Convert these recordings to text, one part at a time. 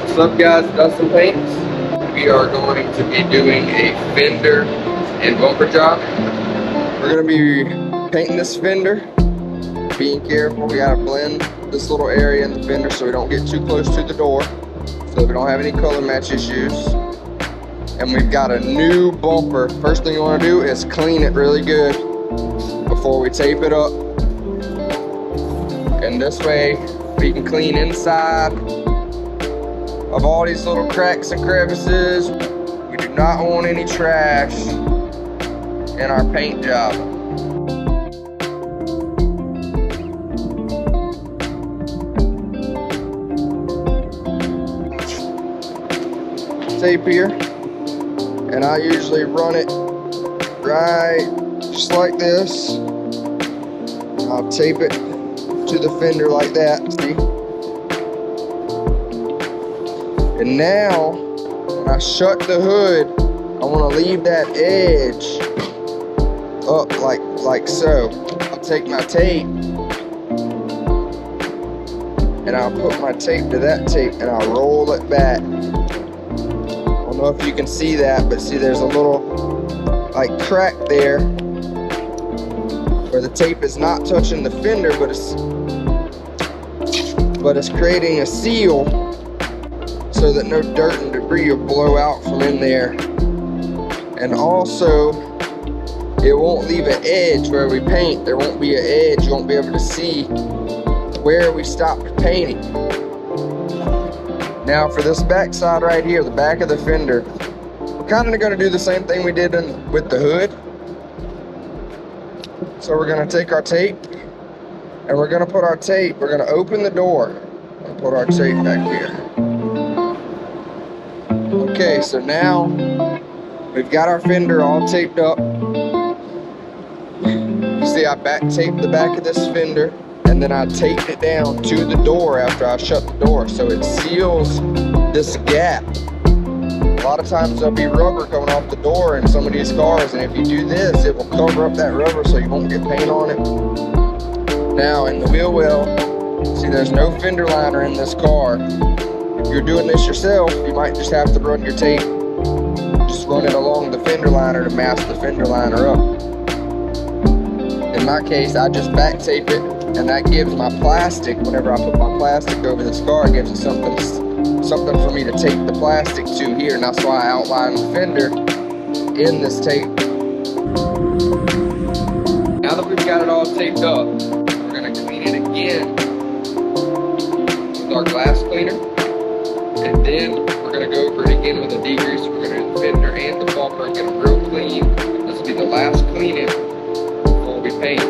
What's up guys, Dustin Paints. We are going to be doing a fender and bumper job. We're going to be painting this fender. Being careful, we got to blend this little area in the fender so we don't get too close to the door, so we don't have any color match issues. And we've got a new bumper. First thing you want to do is clean it really good before we tape it up. And this way we can clean inside of all these little cracks and crevices. We do not want any trash in our paint job. Tape here, and I usually run it right just like this. I'll tape it to the fender like that, see? And now, when I shut the hood, I want to leave that edge up like so. I'll take my tape, and I'll put my tape to that tape, and I'll roll it back. I don't know if you can see that, but see there's a little like crack there where the tape is not touching the fender, but it's creating a seal so that no dirt and debris will blow out from in there. And also, it won't leave an edge where we paint. There won't be an edge. You won't be able to see where we stopped painting. Now for this back side right here, the back of the fender, we're kind of going to do the same thing we did with the hood. So we're going to take our tape, and we're going to put our tape, we're going to open the door and put our tape back here. Okay, so now we've got our fender all taped up. You see I back taped the back of this fender, and then I taped it down to the door after I shut the door, so it seals this gap. A lot of times there'll be rubber coming off the door in some of these cars, and if you do this, it will cover up that rubber so you won't get paint on it. Now in the wheel well, see there's no fender liner in this car. If you're doing this yourself, you might just have to run your tape, just run it along the fender liner to mask the fender liner up. In my case, I just back tape it, and that gives my plastic, whenever I put my plastic over this car, it gives it something for me to tape the plastic to here, and that's why I outline the fender in this tape. Now that we've got it all taped up, we're going to clean it again with our glass cleaner, and then we're going to go over it again with a degreaser. We're going to do the fender and the bumper and get them real clean. This will be the last cleaning before we paint.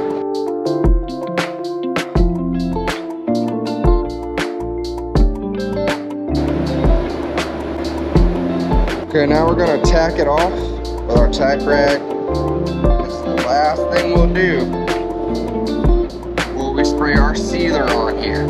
Okay, now we're going to tack it off with our tack rag. This is the last thing we'll do before we spray our sealer on here.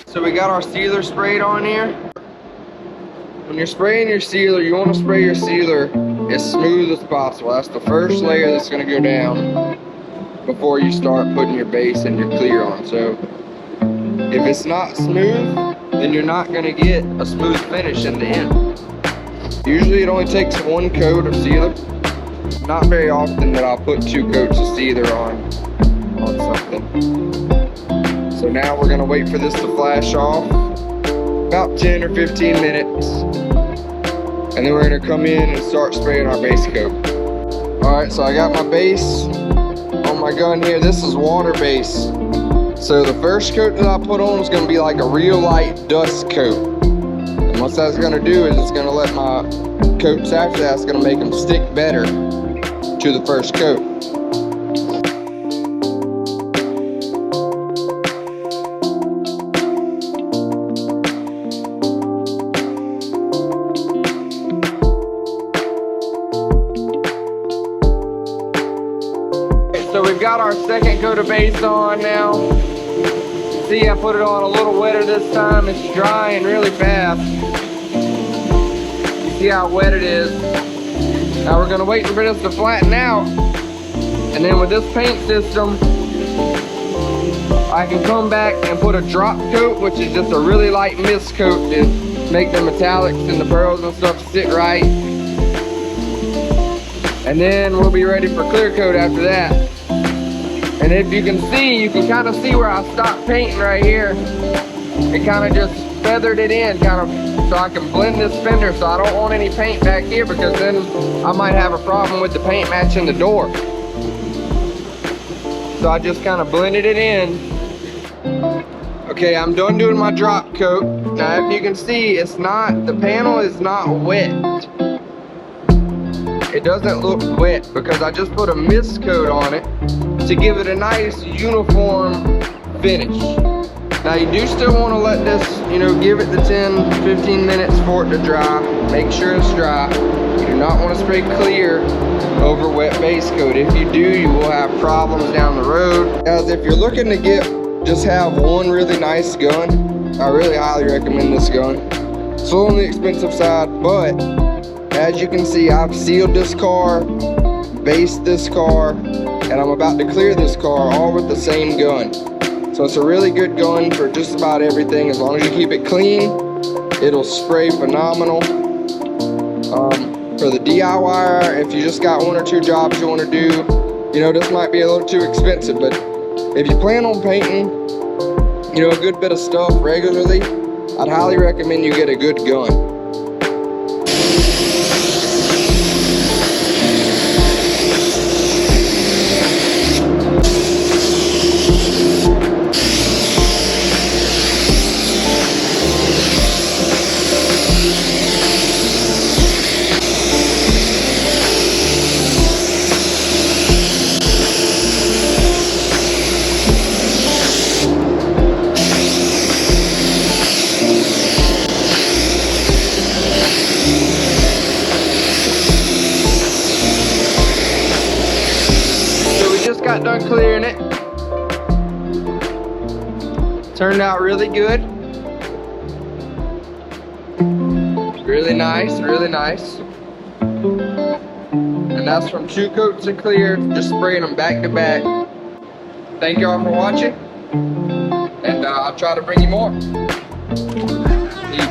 So we got our sealer sprayed on here. When you're spraying your sealer, you want to spray your sealer as smooth as possible. That's the first layer that's going to go down before you start putting your base and your clear on. So if it's not smooth, then you're not going to get a smooth finish in the end. Usually it only takes one coat of sealer. Not very often that I'll put 2 coats of sealer on something. So now we're going to wait for this to flash off, about 10 or 15 minutes, and then we're going to come in and start spraying our base coat. Alright, so I got my base on my gun here. This is water base. So the first coat that I put on is going to be like a real light dust coat. And what that's going to do is it's going to let my coats after that, it's going to make them stick better to the first coat. got our second coat of base on now. See, I put it on a little wetter this time. It's drying really fast. See how wet it is. Now we're gonna wait for this to flatten out. And then with this paint system, I can come back and put a drop coat, which is just a really light mist coat to make the metallics and the pearls and stuff sit right. And then we'll be ready for clear coat after that. And if you can see, you can kind of see where I stopped painting right here. It kind of just feathered it in, kind of, so I can blend this fender, so I don't want any paint back here, because then I might have a problem with the paint matching the door. So I just kind of blended it in. Okay, I'm done doing my drop coat. Now if you can see, it's not, the panel is not wet. It doesn't look wet because I just put a mist coat on it to give it a nice uniform finish. Now you do still want to let this, give it the 10-15 minutes for it to dry. Make sure it's dry. You do not want to spray clear over wet base coat. If you do, you will have problems down the road. Guys, if you're looking to just have one really nice gun, I really highly recommend this gun. It's a little on the expensive side, but as you can see, I've sealed this car, based this car, and I'm about to clear this car all with the same gun. So it's a really good gun for just about everything. As long as you keep it clean, it'll spray phenomenal. For the DIY, if you just got one or two jobs you want to do, this might be a little too expensive, but if you plan on painting, a good bit of stuff regularly, I'd highly recommend you get a good gun. Got done clearing it. Turned out really good. Really nice, really nice. And that's from 2 coats of clear, just spraying them back to back. Thank y'all for watching, and I'll try to bring you more. Peace.